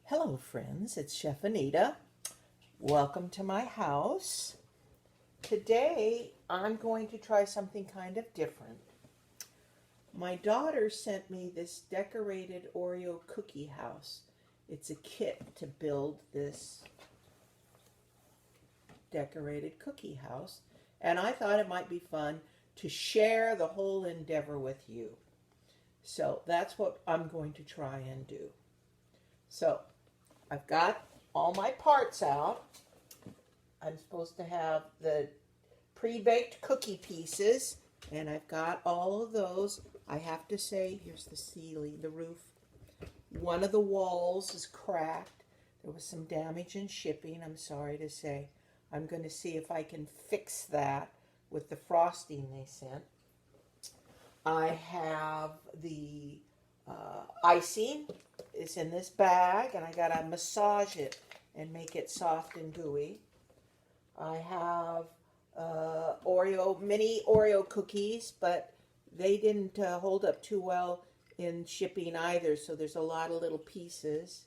Hello friends, it's Chef Anita. Welcome to my house. Today I'm going to try something kind of different. My daughter sent me this decorated Oreo cookie house. It's a kit to build this decorated cookie house, and I thought it might be fun to share the whole endeavor with you. So that's what I'm going to try and do. So I've got all my parts out. I'm supposed to have the pre-baked cookie pieces, and I've got all of those. I have to say, here's the ceiling, the roof. One of the walls is cracked. There was some damage in shipping, I'm sorry to say. I'm going to see if I can fix that with the frosting they sent. I have the icing is in this bag, and I gotta massage it and make it soft and gooey. I have mini Oreo cookies, but they didn't hold up too well in shipping either, so there's a lot of little pieces.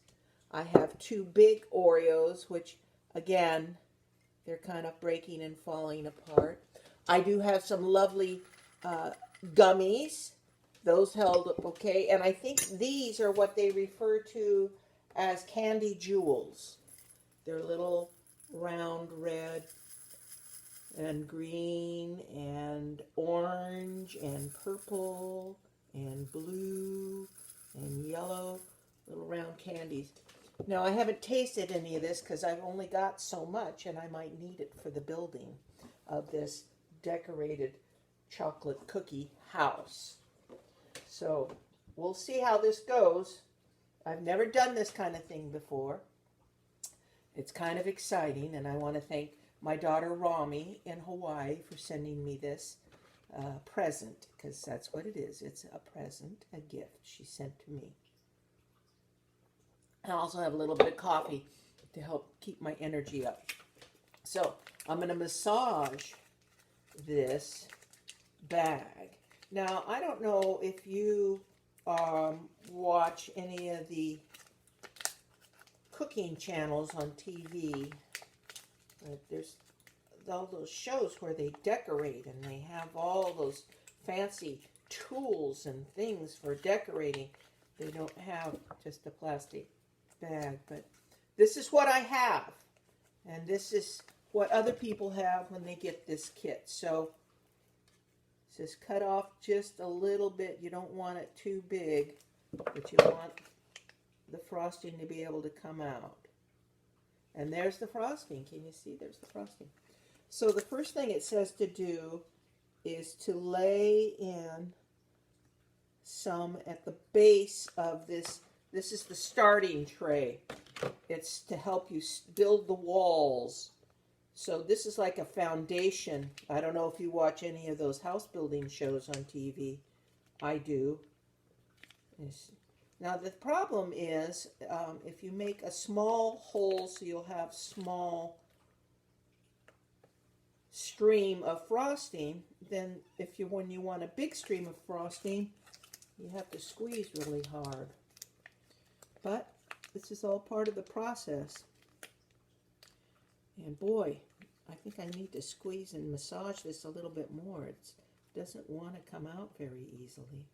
I have two big Oreos, which again, they're kind of breaking and falling apart. I do have some lovely gummies. Those held up okay, and I think these are what they refer to as candy jewels. They're little round red and green and orange and purple and blue and yellow, little round candies. Now, I haven't tasted any of this because I've only got so much, and I might need it for the building of this decorated chocolate cookie house. So we'll see how this goes. I've never done this kind of thing before. It's kind of exciting, and I want to thank my daughter Rami in Hawaii for sending me this present, because that's what it is. It's a present, a gift she sent to me. I also have a little bit of coffee to help keep my energy up. So I'm going to massage this bag. Now, I don't know if you watch any of the cooking channels on TV, but there's all those shows where they decorate and they have all those fancy tools and things for decorating. They don't have just a plastic bag, but this is what I have, and this is what other people have when they get this kit. So just cut off just a little bit. You don't want it too big, but you want the frosting to be able to come out. And there's the frosting. Can you see? There's the frosting. So the first thing it says to do is to lay in some at the base of this. This is the starting tray. It's to help you build the walls. So this is like a foundation. I don't know if you watch any of those house building shows on TV. I do. Now the problem is if you make a small hole so you'll have small stream of frosting, then when you want a big stream of frosting, you have to squeeze really hard. But this is all part of the process. And boy, I think I need to squeeze and massage this a little bit more. It doesn't want to come out very easily.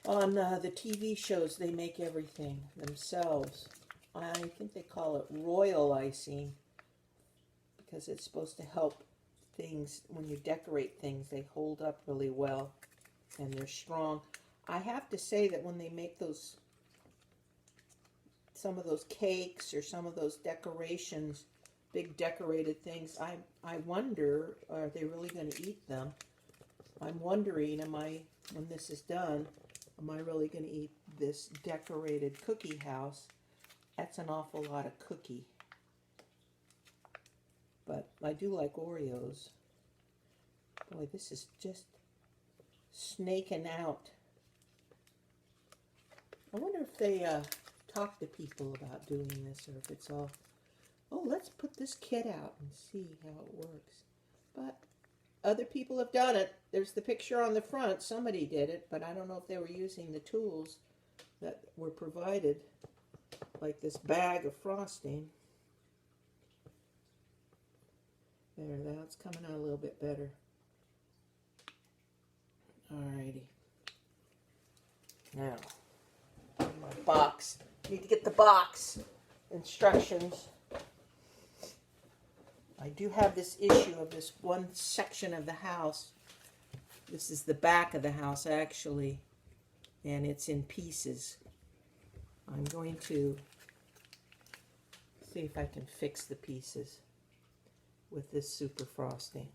On the TV shows, they make everything themselves. I think they call it royal icing because it's supposed to help things, when you decorate things, they hold up really well and they're strong. I have to say that when they make some of those cakes or some of those decorations, big decorated things, I wonder, are they really going to eat them? I'm wondering, when this is done, am I really going to eat this decorated cookie house? That's an awful lot of cookie. But I do like Oreos. Boy, this is just snaking out. I wonder if they talk to people about doing this, or if it's all, oh, let's put this kit out and see how it works. But other people have done it. There's the picture on the front. Somebody did it, but I don't know if they were using the tools that we're provided, like this bag of frosting. There, that's coming out a little bit better. Alrighty. Now, my box. Need to get the box instructions. I do have this issue of this one section of the house. This is the back of the house, actually, and it's in pieces. I'm going to see if I can fix the pieces with this super frosting.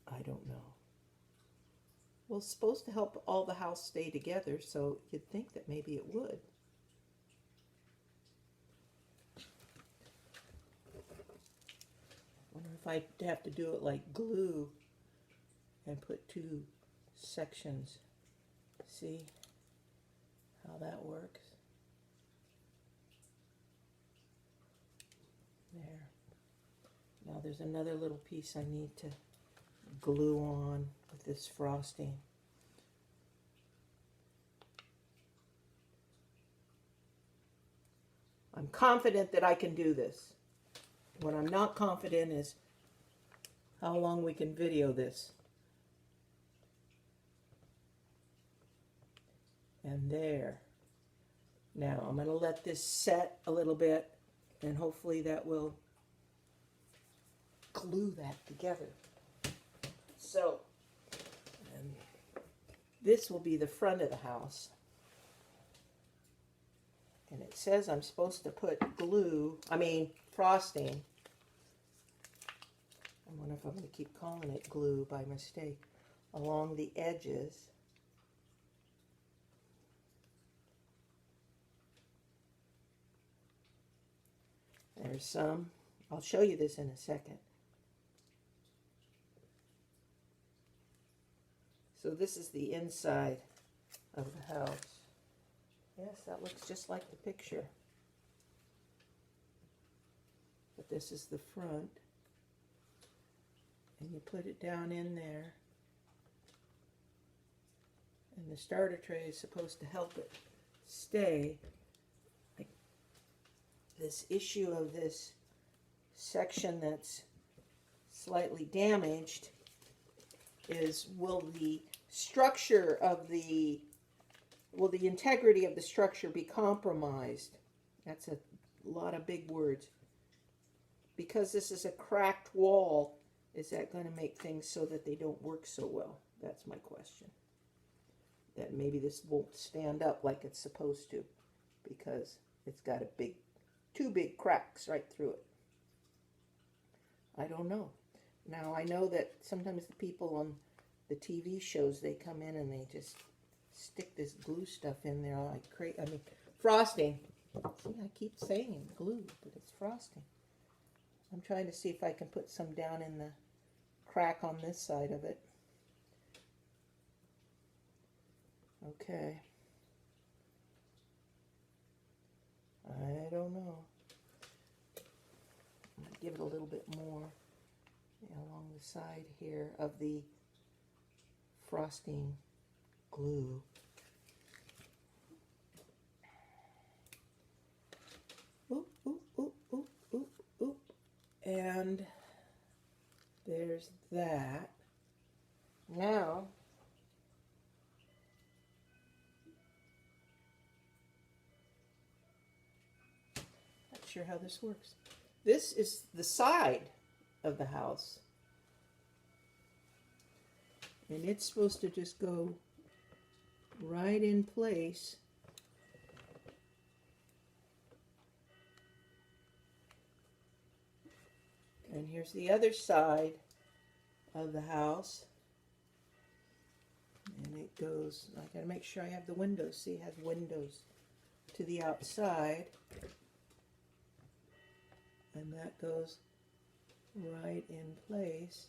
I don't know. Well, it's supposed to help all the house stay together, so you'd think that maybe it would. I wonder if I'd have to do it like glue and put two sections. See how that works? There. Now there's another little piece I need to glue on with this frosting. I'm confident that I can do this. What I'm not confident is how long we can video this. And there. Now I'm going to let this set a little bit, and hopefully that will glue that together. So, and this will be the front of the house. And it says I'm supposed to put frosting. I wonder if I'm going to keep calling it glue by mistake, along the edges. There's some. I'll show you this in a second. So this is the inside of the house. Yes, that looks just like the picture. But this is the front. And you put it down in there. And the starter tray is supposed to help it stay. Like this issue of this section that's slightly damaged is will the integrity of the structure be compromised? That's a lot of big words. Because this is a cracked wall, is that going to make things so that they don't work so well? That's my question. That maybe this won't stand up like it's supposed to because it's got two big cracks right through it. I don't know. Now, I know that sometimes the people on the TV shows, they come in and they just stick this glue stuff in there like crazy. I mean, frosting. See, I keep saying glue, but it's frosting. I'm trying to see if I can put some down in the crack on this side of it. Okay. I don't know. I'm going to give it a little bit more along the side here of the frosting glue. Oop, oop, oop, oop, oop, oop. And there's that. Now, not sure how this works. This is the side of the house. And it's supposed to just go right in place. And here's the other side of the house. And it goes, I gotta make sure I have the windows. See, it has windows to the outside. And that goes right in place.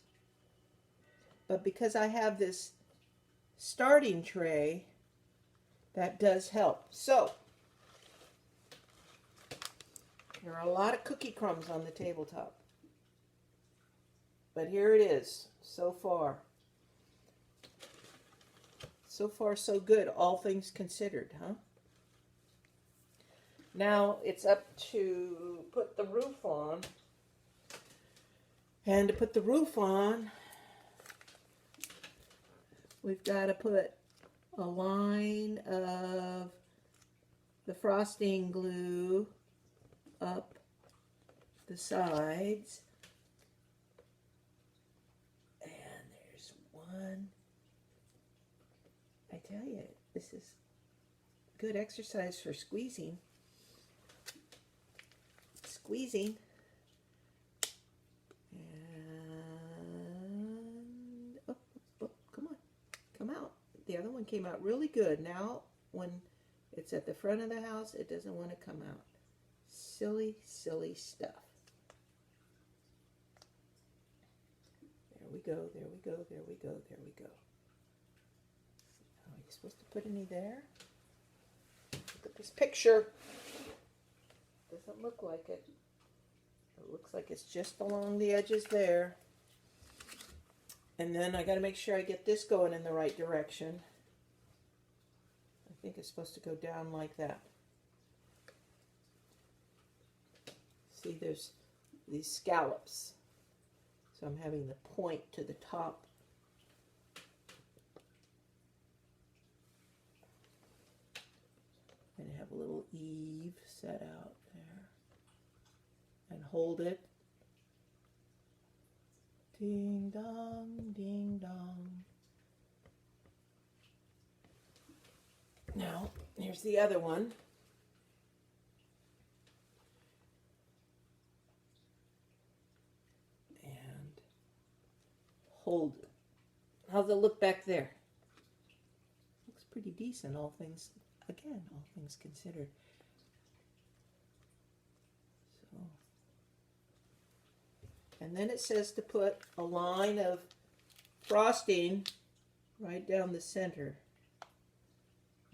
But because I have this starting tray, that does help. So, there are a lot of cookie crumbs on the tabletop. But here it is, so far. So far, so good, all things considered, huh? Now it's up to put the roof on. And to put the roof on, we've got to put a line of the frosting glue up the sides. And there's one. I tell you, this is good exercise for squeezing. Squeezing. And oh, come on, come out. The other one came out really good. Now, when it's at the front of the house, it doesn't want to come out. Silly, silly stuff. There we go, there we go, there we go, there we go. Are you supposed to put any there? Look at this picture. Doesn't look like it. It looks like it's just along the edges there. And then I got to make sure I get this going in the right direction. I think it's supposed to go down like that. See, there's these scallops. So I'm having the point to the top. And have a little eave set out there. And hold it. Ding dong, ding dong. Now, here's the other one. And hold it. How's it look back there? Looks pretty decent, all things, again, all things considered. So, and then it says to put a line of frosting right down the center.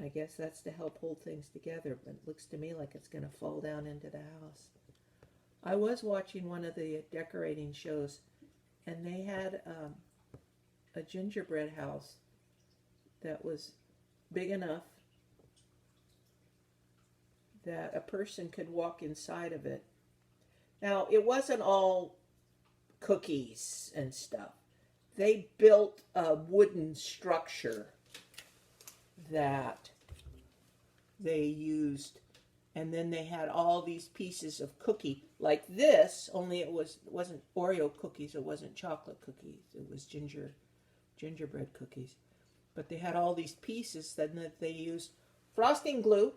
I guess that's to help hold things together, but it looks to me like it's going to fall down into the house. I was watching one of the decorating shows, and they had a gingerbread house that was big enough that a person could walk inside of it. Now, it wasn't all cookies and stuff. They built a wooden structure that they used, and then they had all these pieces of cookie like this, only it wasn't Oreo cookies, it wasn't chocolate cookies, it was gingerbread cookies. But they had all these pieces that they used frosting glue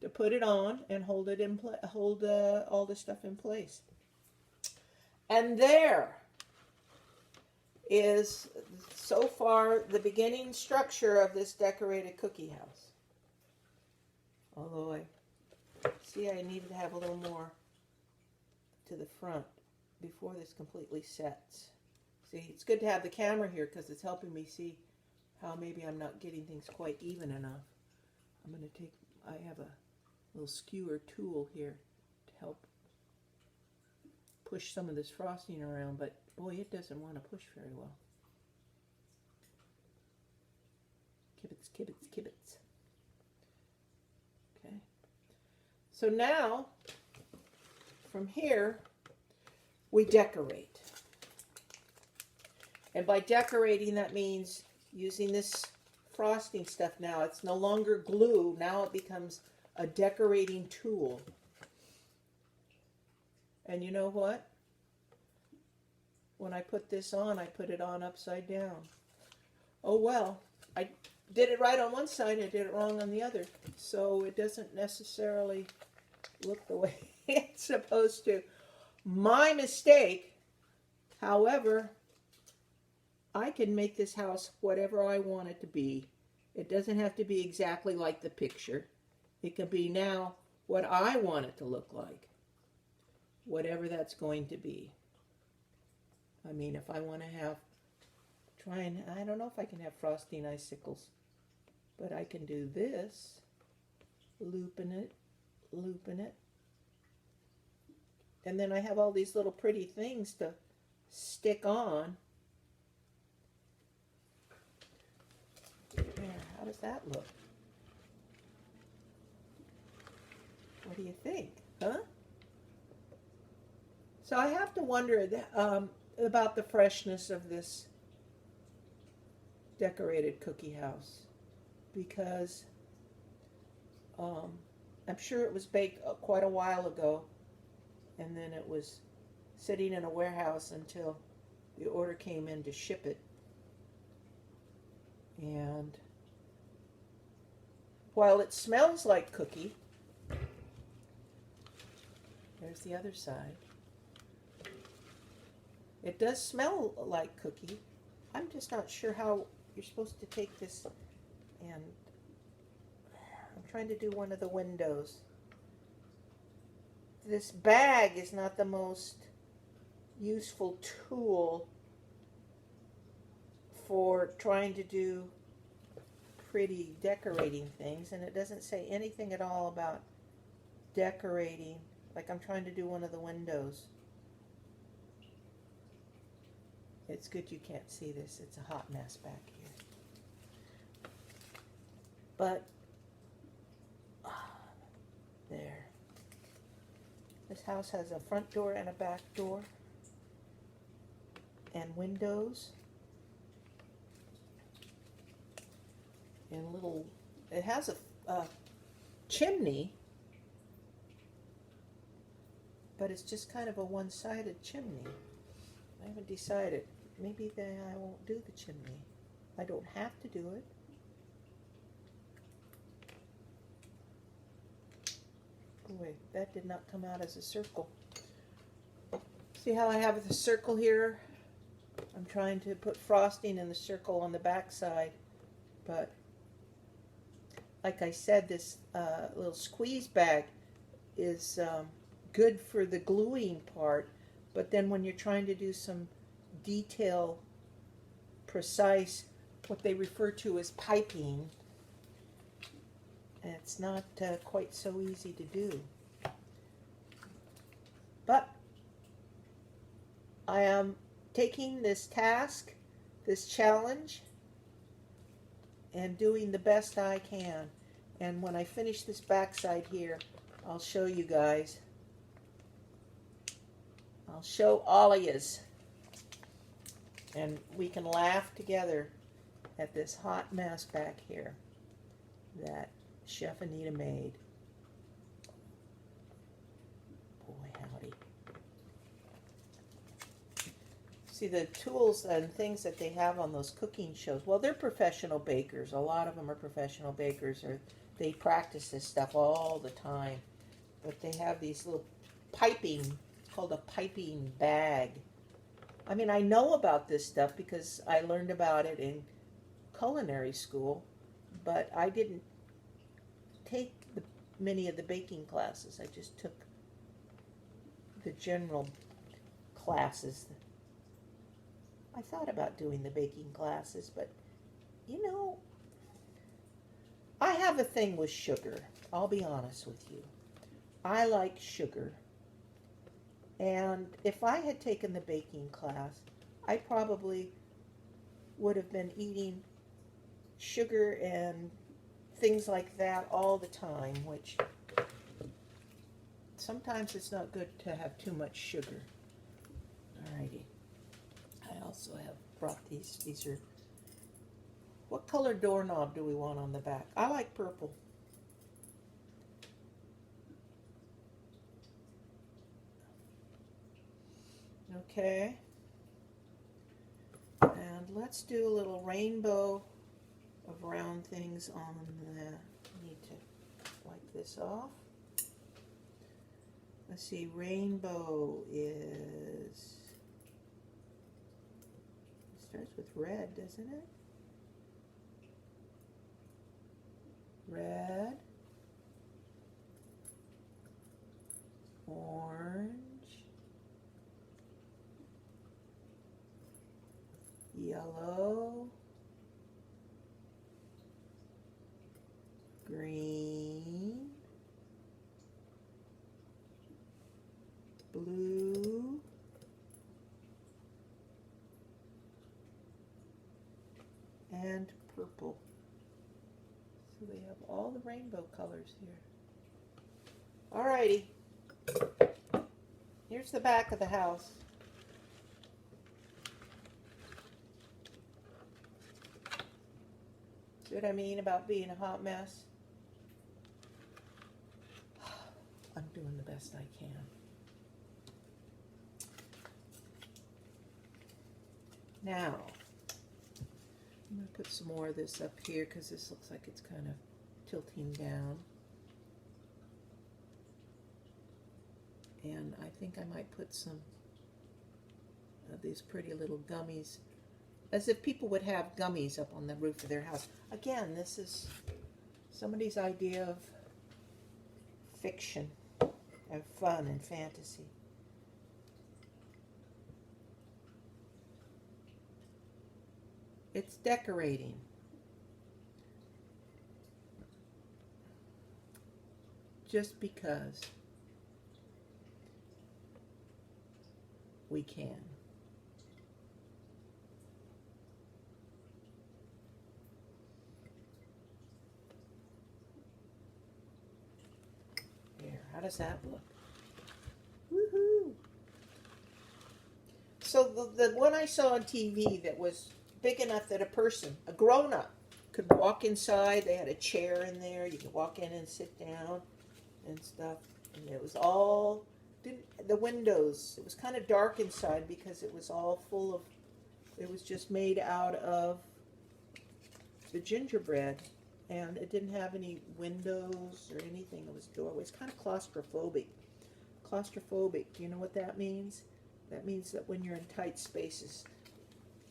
to put it on and hold it in hold all the stuff in place. And there is so far the beginning structure of this decorated cookie house. Although I see I needed to have a little more to the front before this completely sets. See, it's good to have the camera here because it's helping me see how maybe I'm not getting things quite even enough. I'm going to take, I have a little skewer tool here to help push some of this frosting around, but boy, it doesn't want to push very well. Kibitz, kibitz, kibitz. Okay. So now, from here, we decorate. And by decorating, that means using this frosting stuff now. It's no longer glue. Now it becomes a decorating tool. And you know what? When I put this on, I put it on upside down. Oh well, I did it right on one side, I did it wrong on the other. So it doesn't necessarily look the way it's supposed to. My mistake. However, I can make this house whatever I want it to be. It doesn't have to be exactly like the picture. It can be now what I want it to look like. Whatever that's going to be. I mean, if I want to have, I don't know if I can have frosting icicles, but I can do this, looping it, and then I have all these little pretty things to stick on. How does that look? What do you think? Huh? So I have to wonder about the freshness of this decorated cookie house, because I'm sure it was baked quite a while ago, and then it was sitting in a warehouse until the order came in to ship it. And while it smells like cookie, there's the other side. It does smell like cookie. I'm just not sure how you're supposed to take this, and I'm trying to do one of the windows. This bag is not the most useful tool for trying to do pretty decorating things, and it doesn't say anything at all about decorating. Like I'm trying to do one of the windows. It's good you can't see this. It's a hot mess back here. But there. This house has a front door and a back door and windows and little, it has a chimney, but it's just kind of a one-sided chimney. I haven't decided. Maybe I won't do the chimney. I don't have to do it. Boy, that did not come out as a circle. See how I have the circle here? I'm trying to put frosting in the circle on the back side, but like I said, this little squeeze bag is good for the gluing part, but then when you're trying to do some detail, precise, what they refer to as piping, it's not quite so easy to do. But I am taking this task, this challenge, and doing the best I can. And when I finish this backside here, I'll show you guys. I'll show all of yous. And we can laugh together at this hot mess back here that Chef Anita made. Boy, howdy. See the tools and things that they have on those cooking shows. Well, they're professional bakers. A lot of them are professional bakers, or they practice this stuff all the time. But they have these little piping, it's called a piping bag. I mean, I know about this stuff because I learned about it in culinary school, but I didn't take many of the baking classes. I just took the general classes. I thought about doing the baking classes, but you know, I have a thing with sugar. I'll be honest with you. I like sugar. And if I had taken the baking class, I probably would have been eating sugar and things like that all the time, which sometimes it's not good to have too much sugar. Alrighty. I also have brought these. These are, what color doorknob do we want on the back? I like purple. Okay. And let's do a little rainbow of round things on the, I need to wipe this off. Let's see, rainbow is, it starts with red, doesn't it? Red, orange, yellow, green, blue, and purple. They have all the rainbow colors here. Alrighty. Here's the back of the house. See what I mean about being a hot mess? I'm doing the best I can. Now, I'm going to put some more of this up here because this looks like it's kind of tilting down. And I think I might put some of these pretty little gummies, as if people would have gummies up on the roof of their house. Again, this is somebody's idea of fiction, of fun and fantasy. It's decorating. Just because we can. There, how does that look? Woohoo! So the one I saw on TV that was big enough that a person, a grown-up, could walk inside. They had a chair in there. You could walk in and sit down and stuff. And it was all, the windows, it was kind of dark inside because it was all full of, it was just made out of the gingerbread. And it didn't have any windows or anything. It was doorways. Kind of claustrophobic. Claustrophobic, do you know what that means? That means that when you're in tight spaces,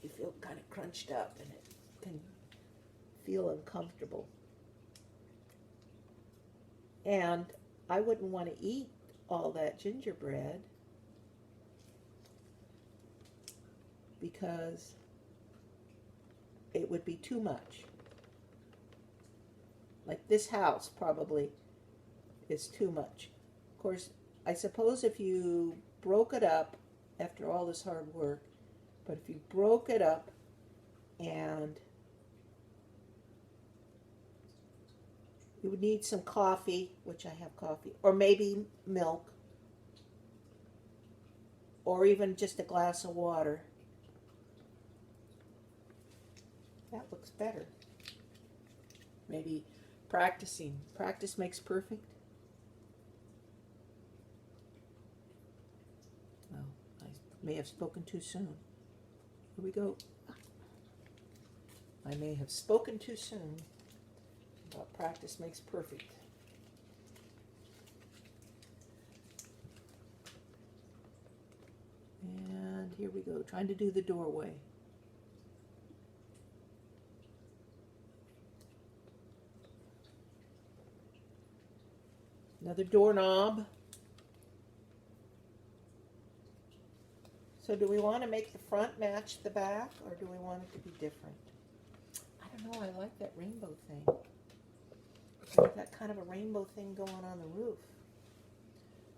you feel kind of crunched up and it can feel uncomfortable. And I wouldn't want to eat all that gingerbread because it would be too much. Like this house probably is too much. Of course, I suppose if you broke it up after all this hard work, but if you broke it up and you would need some coffee, which I have coffee, or maybe milk, or even just a glass of water. That looks better. Maybe practicing. Practice makes perfect. Well, I may have spoken too soon. Here we go. I may have spoken too soon about practice makes perfect. And here we go, trying to do the doorway. Another doorknob. So do we want to make the front match the back, or do we want it to be different? I don't know, I like that rainbow thing. Like that kind of a rainbow thing going on the roof.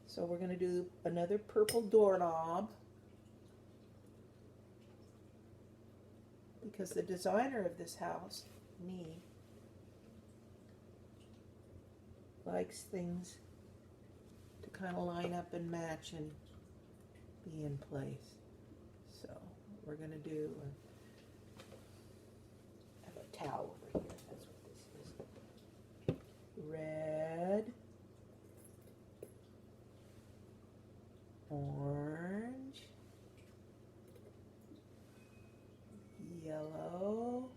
So we're going to do another purple doorknob. Because the designer of this house, me, likes things to kind of line up and match and be in place. So we're going to do, I have a towel over here, that's what this is. Red, orange, yellow,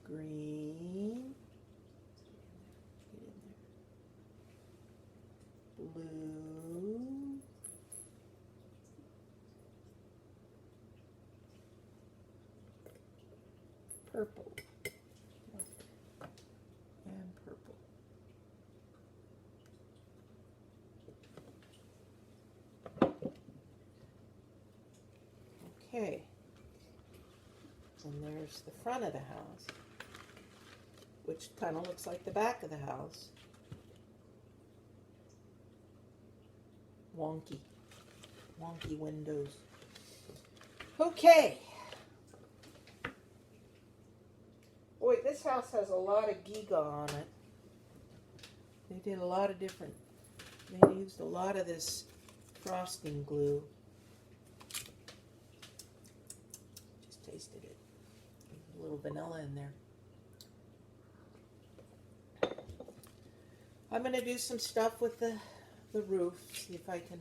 green, blue, purple, and purple. Okay, and there's the front of the house, which kind of looks like the back of the house. Wonky windows. Okay. This house has a lot of giga on it. They did a lot of different, they used a lot of this frosting glue. Just tasted it. There's a little vanilla in there. I'm going to do some stuff with the roof, see if I can.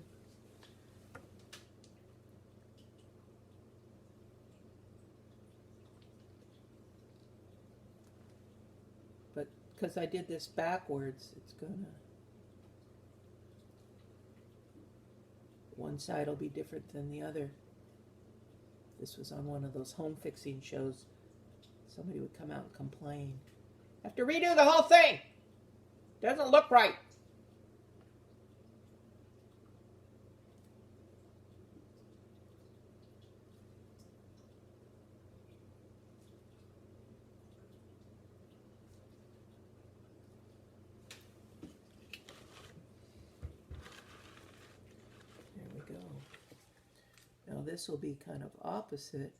But because I did this backwards, it's going to, one side will be different than the other. This was on one of those home fixing shows. Somebody would come out and complain. Have to redo the whole thing. Doesn't look right. There we go. Now this will be kind of opposite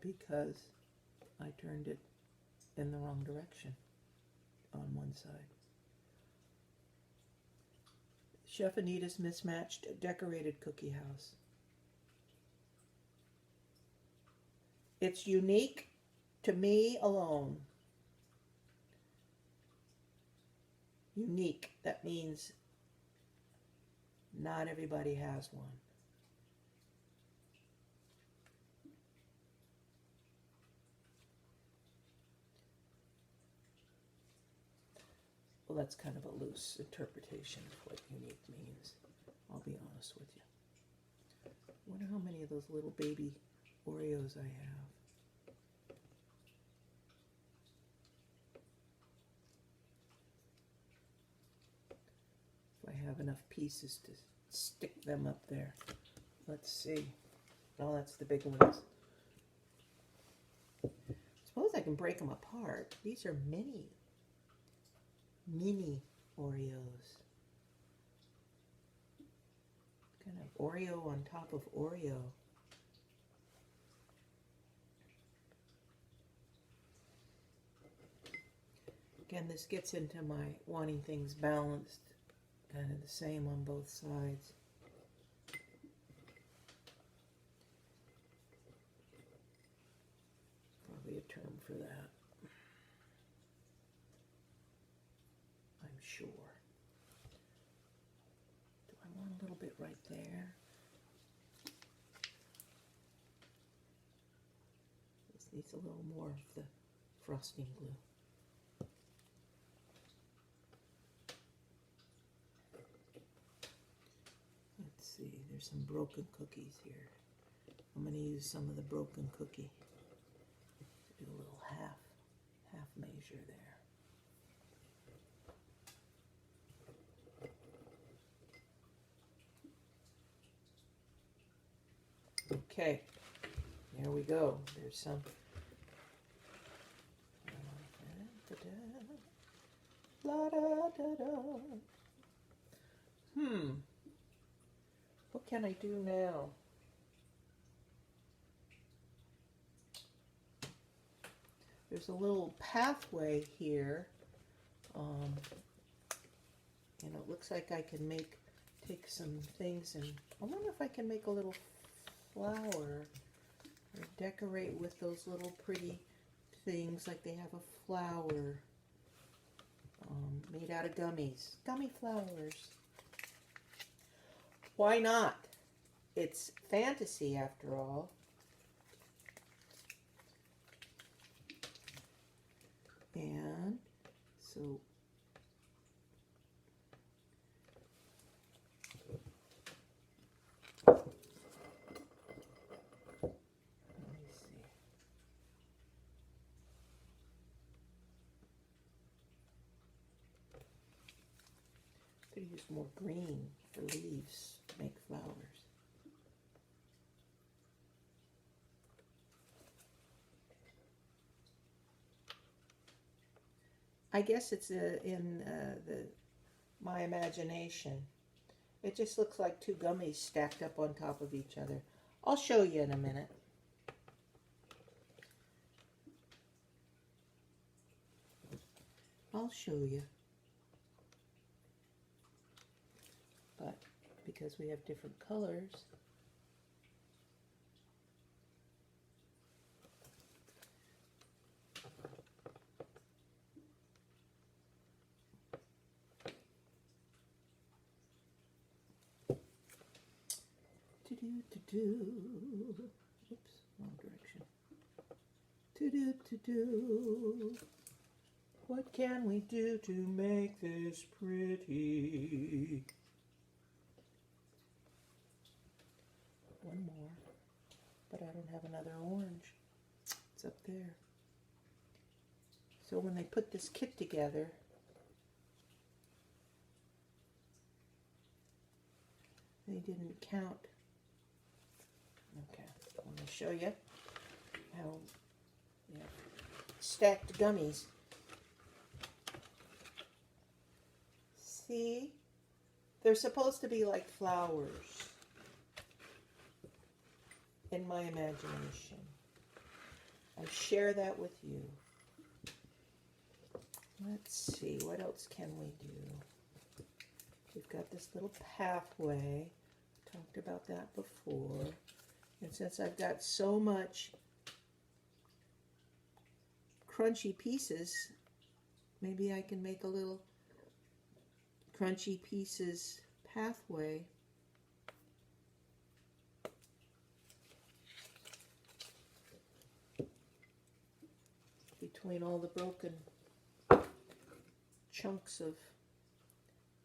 because I turned it in the wrong direction on one side. Chef Anita's Mismatched Decorated Cookie House. It's unique to me alone. Unique, that means not everybody has one. Well, that's kind of a loose interpretation of what unique means. I'll be honest with you. I wonder how many of those little baby Oreos I have. If I have enough pieces to stick them up there. Let's see. Oh, that's the big ones. Suppose I can break them apart. These are mini Oreos. Kind of Oreo on top of Oreo. Again, this gets into my wanting things balanced, kind of the same on both sides. Probably a term for that. Sure. Do I want a little bit right there? This needs a little more of the frosting glue. Let's see, there's some broken cookies here. I'm going to use some of the broken cookie to do a little half measure there. Okay, there we go. There's some. What can I do now? There's a little pathway here, and it looks like I can take some things, and I wonder if I can make a little flower or decorate with those little pretty things, like they have a flower made out of gummies. Gummy flowers. Why not? It's fantasy after all. And so could use more green for leaves to make flowers. I guess it's in my imagination. It just looks like two gummies stacked up on top of each other. I'll show you in a minute. I'll show you. But because we have different colors, oops, wrong direction. What can we do to make this pretty? One more, but I don't have another orange. It's up there. So when they put this kit together, they didn't count. Okay, I'm going to show you how, yeah, stacked gummies. See? They're supposed to be like flowers in my imagination. I share that with you. Let's see, what else can we do? We've got this little pathway. Talked about that before. And since I've got so much crunchy pieces, maybe I can make a little crunchy pieces pathway. Between all the broken chunks of,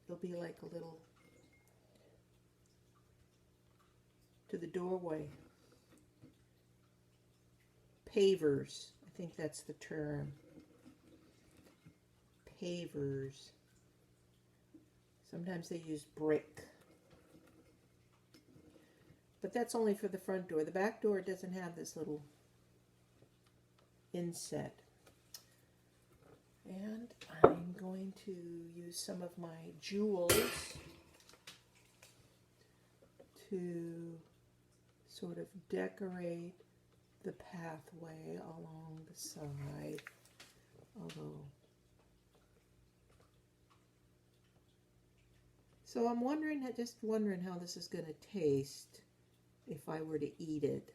it'll be like a little, to the doorway. Pavers, I think that's the term. Pavers. Sometimes they use brick. But that's only for the front door. The back door doesn't have this little inset. And I'm going to use some of my jewels to sort of decorate the pathway along the side. Although, so I'm wondering, just wondering how this is going to taste if I were to eat it.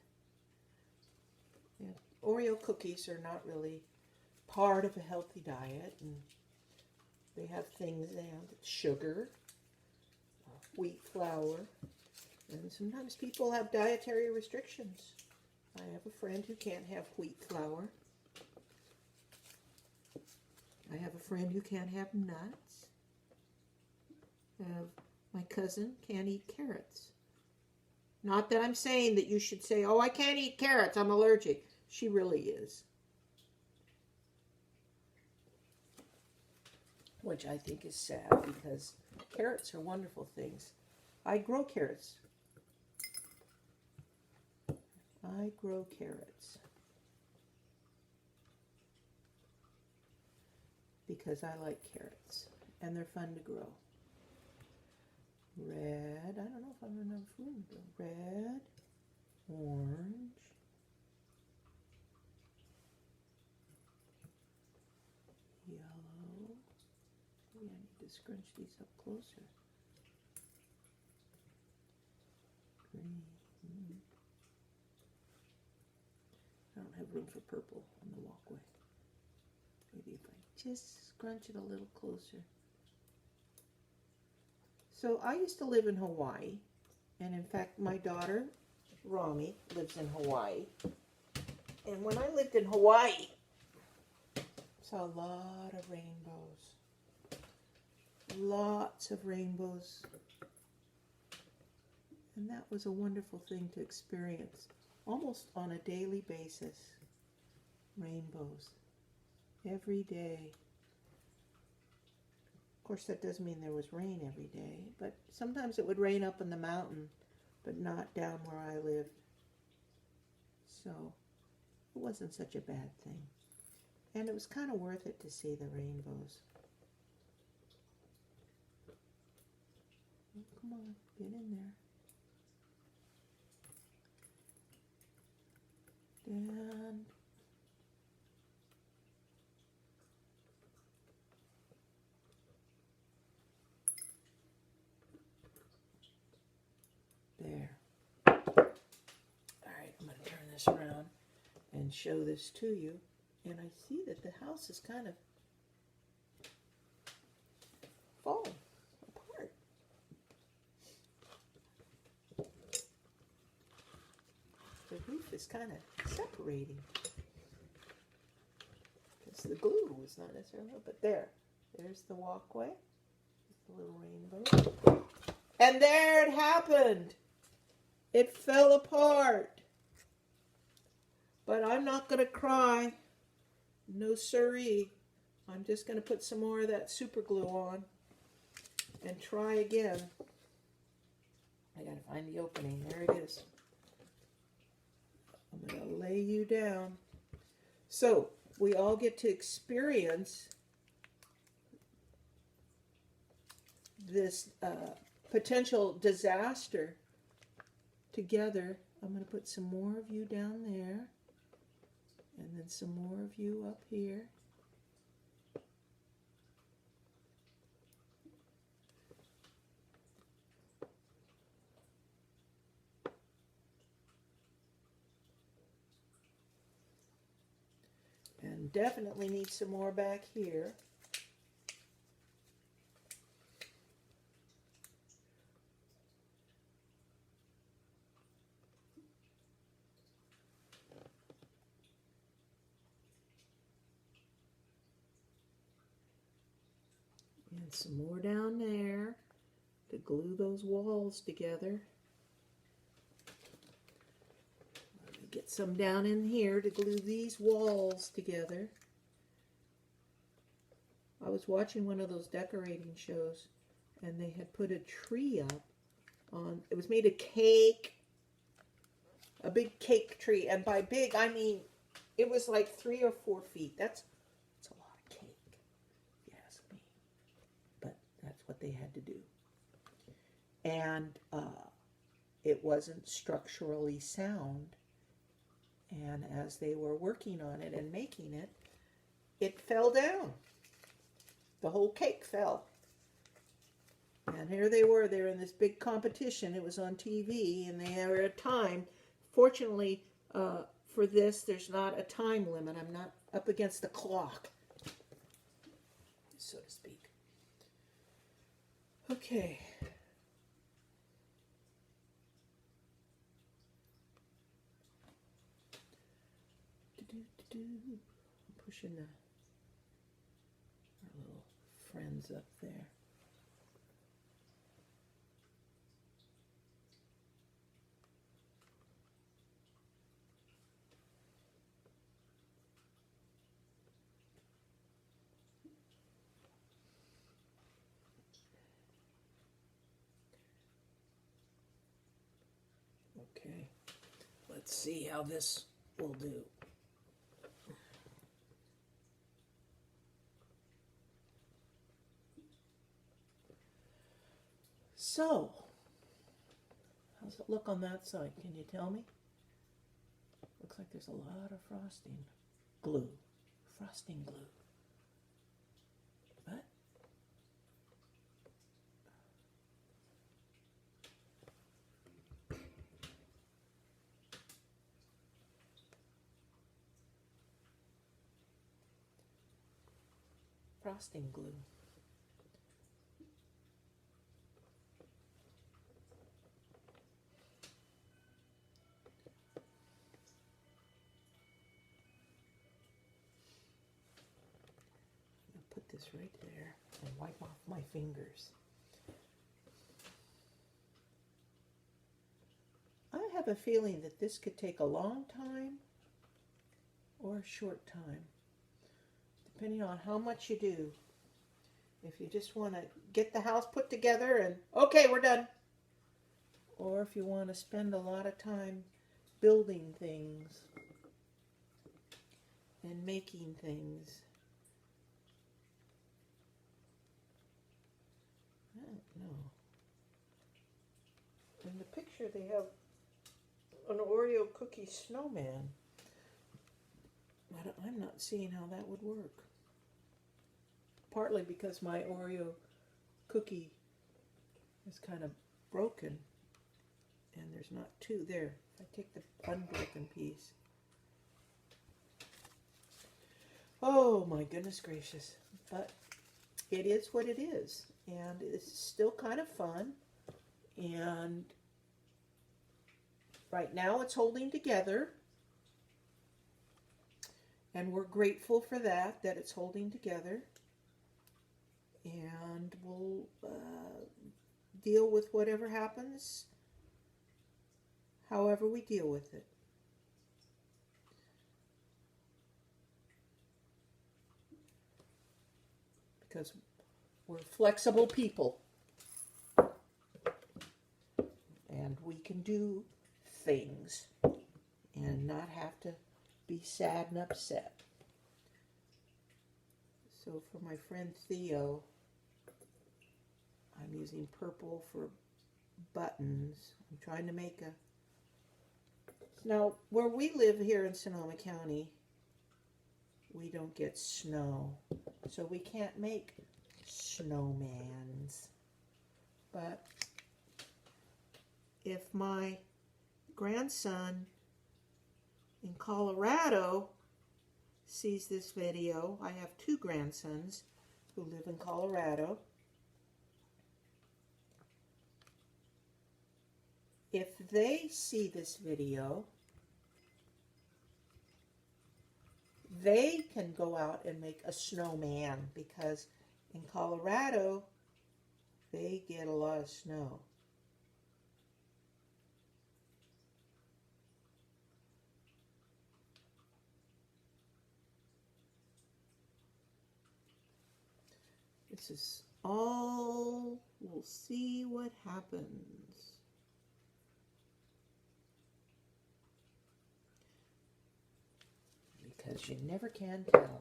Yeah, Oreo cookies are not really part of a healthy diet, and they have things in sugar, wheat flour, and sometimes people have dietary restrictions. I have a friend who can't have wheat flour. I have a friend who can't have nuts. My cousin can't eat carrots. Not that I'm saying that you should say, oh, I can't eat carrots, I'm allergic. She really is. Which I think is sad, because carrots are wonderful things. I grow carrots. I grow carrots because I like carrots and they're fun to grow. Red, I don't know if I have enough room. Red, orange, yellow. Maybe I need to scrunch these up closer. Green. I don't have room for purple on the walkway. Maybe if I just scrunch it a little closer. So I used to live in Hawaii, and in fact my daughter, Rami, lives in Hawaii. And when I lived in Hawaii, I saw a lot of rainbows. Lots of rainbows. And that was a wonderful thing to experience. Almost on a daily basis. Rainbows. Every day. Of course, that doesn't mean there was rain every day, but sometimes it would rain up in the mountain, but not down where I lived. So it wasn't such a bad thing. And it was kind of worth it to see the rainbows. Oh, come on, get in there. And this around and show this to you. And I see that the house is kind of falling apart. The roof is kind of separating. Because the glue is not necessarily, but there's the walkway. The little rainbow. And there it happened. It fell apart. But I'm not going to cry. No siree. I'm just going to put some more of that super glue on and try again. I got to find the opening. There it is. I'm going to lay you down. So we all get to experience this potential disaster together. I'm going to put some more of you down there, and then some more of you up here. And definitely need some more back here. And some more down there to glue those walls together. Let me get some down in here to glue these walls together. I was watching one of those decorating shows, and they had put a tree up on, it was made of cake, a big cake tree, and by big I mean it was like 3 or 4 feet. That's a lot of cake, if you ask me. But that's what they had to do. And it wasn't structurally sound. And as they were working on it and making it, it fell down. The whole cake fell. And here they were in this big competition. It was on TV, and they were at a time. Fortunately, for this, there's not a time limit. I'm not up against the clock, so to speak. Okay. I'm pushing our little friends up there. Okay, let's see how this will do. So, how's it look on that side? Can you tell me? Looks like there's a lot of frosting glue. Frosting glue. But frosting glue. I'll put this right there and wipe off my fingers. I have a feeling that this could take a long time or a short time, depending on how much you do. If you just want to get the house put together and, okay, we're done. Or if you want to spend a lot of time building things and making things. I don't know. In the picture they have an Oreo cookie snowman. I'm not seeing how that would work. Partly because my Oreo cookie is kind of broken, And there's not two there. If I take the unbroken piece. Oh my goodness gracious. But it is what it is. And it's still kind of fun. And right now it's holding together. And we're grateful for that it's holding together. And we'll deal with whatever happens, however we deal with it. Because we're flexible people. And we can do things and not have to be sad and upset. So for my friend Theo, I'm using purple for buttons. I'm trying to make a... Now, where we live here in Sonoma County, we don't get snow. So we can't make snowmans. But if my grandson in Colorado sees this video, I have two grandsons who live in Colorado. If they see this video, they can go out and make a snowman, because in Colorado, they get a lot of snow. This is all, we'll see what happens. Because you never can tell.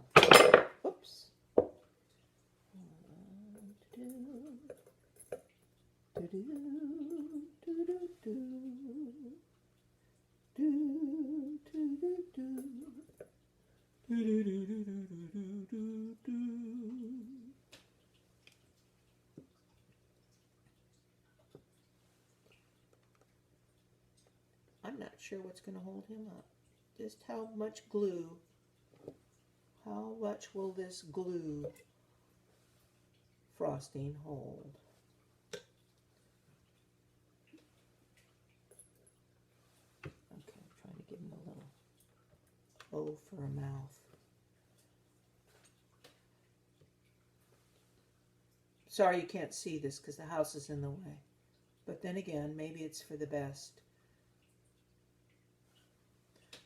Oops. I'm not sure what's going to hold him up. Just how much glue, how much will this glue frosting hold? Okay, I'm trying to give him a little O for a mouth. Sorry you can't see this because the house is in the way. But then again, maybe it's for the best.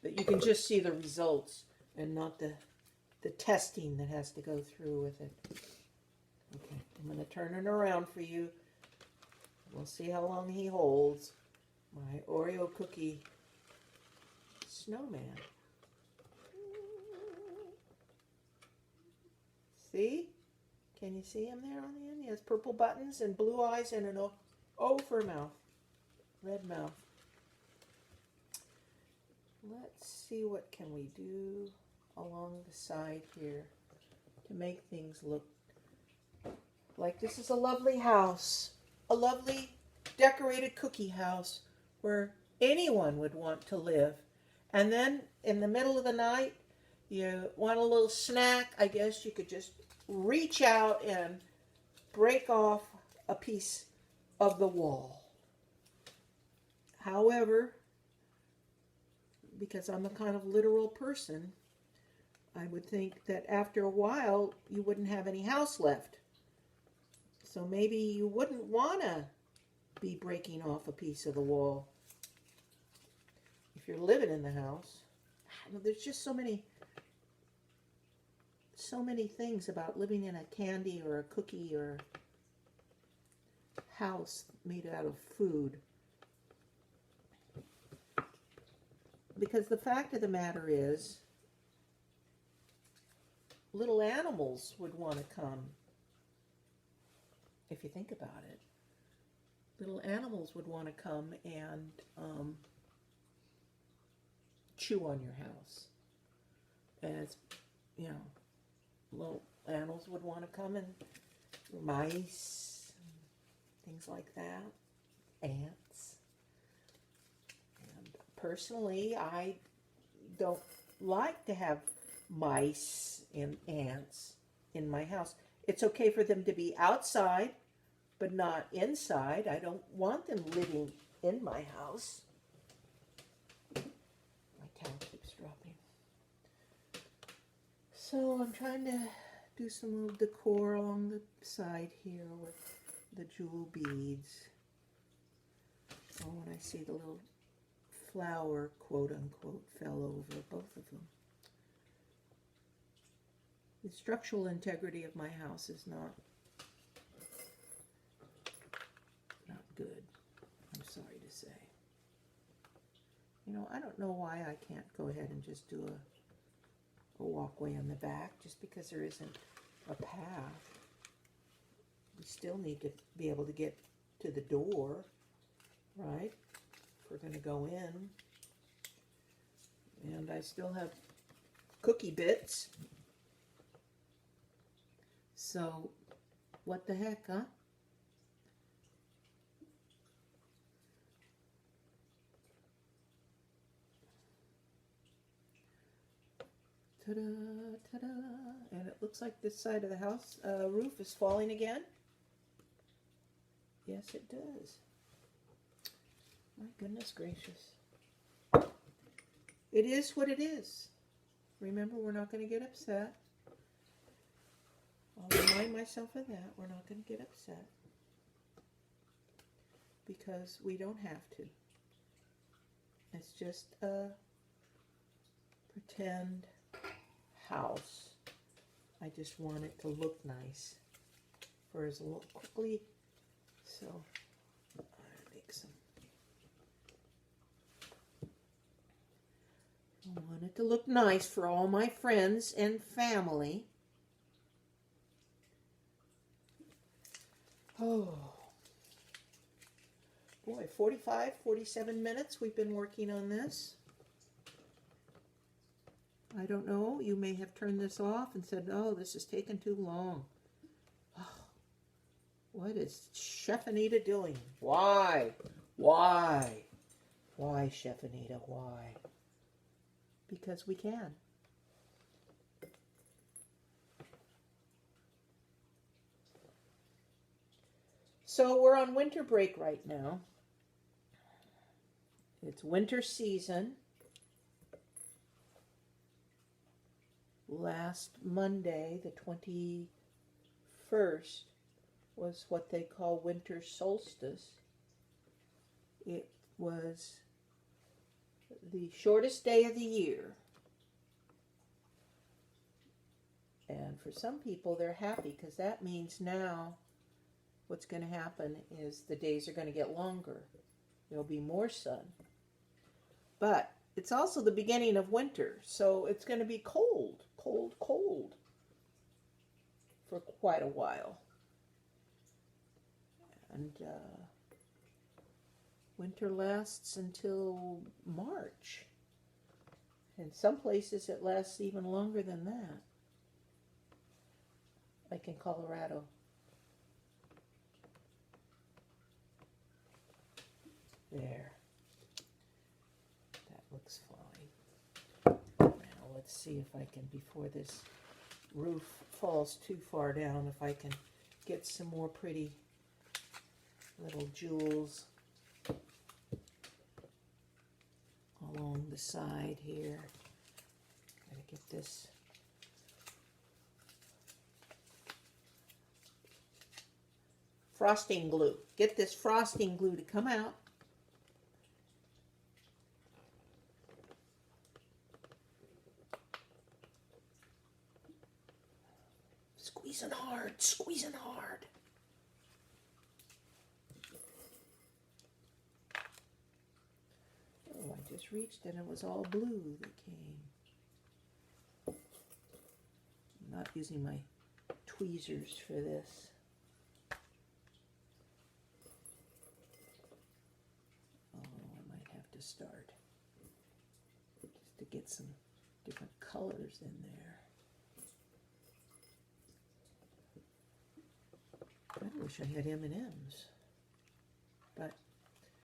But you can just see the results and not the testing that has to go through with it. Okay, I'm going to turn it around for you. We'll see how long he holds. My Oreo cookie snowman. See? Can you see him there on the end? He has purple buttons and blue eyes and an O for a mouth. Red mouth. Let's see what can we do along the side here to make things look like this is a lovely house. A lovely decorated cookie house where anyone would want to live. And then in the middle of the night, you want a little snack, I guess you could just reach out and break off a piece of the wall. However, because I'm a kind of literal person, I would think that after a while you wouldn't have any house left. So maybe you wouldn't want to be breaking off a piece of the wall if you're living in the house. There's just so many things about living in a candy or a cookie or house made out of food. Because the fact of the matter is, little animals would want to come. If you think about it, little animals would want to come and chew on your house. As you know, little animals would want to come, and mice, things like that, ants. personally, I don't like to have mice and ants in my house. It's okay for them to be outside, but not inside. I don't want them living in my house. My towel keeps dropping. So I'm trying to do some little decor along the side here with the jewel beads. Oh, and I see the little flower, quote unquote, fell over, both of them. The structural integrity of my house is not good, I'm sorry to say. You know, I don't know why I can't go ahead and just do a walkway on the back, just because there isn't a path. We still need to be able to get to the door, right? If we're going to go in. And I still have cookie bits. So, what the heck, huh? Ta-da, ta-da. And it looks like this side of the house roof is falling again. Yes, it does. My goodness gracious. It is what it is. Remember, we're not going to get upset. I'll remind myself of that. We're not going to get upset. Because we don't have to. It's just a pretend house. I just want it to look nice for as quickly. So I'll make some. I want it to look nice for all my friends and family. Oh boy, 47 minutes we've been working on this. I don't know, you may have turned this off and said, oh, this is taking too long. Oh, what is Chef Anita doing? Why? Why? Why, Chef Anita, why? Because we can. So we're on winter break right now. It's winter season. Last Monday, the 21st, was what they call winter solstice. It was the shortest day of the year. And for some people, they're happy because that means now what's going to happen is the days are going to get longer. There'll be more sun. But it's also the beginning of winter, so it's going to be cold, cold, cold for quite a while. And winter lasts until March. In some places it lasts even longer than that, like in Colorado. There. That looks fine. Now let's see if I can, before this roof falls too far down, if I can get some more pretty little jewels along the side here. Gotta get this. Frosting glue. Get this frosting glue to come out. Squeezing hard, squeezing hard. Oh, I just reached and it was all blue that came. I'm not using my tweezers for this. Oh, I might have to start just to get some different colors in there. I wish I had M&Ms, but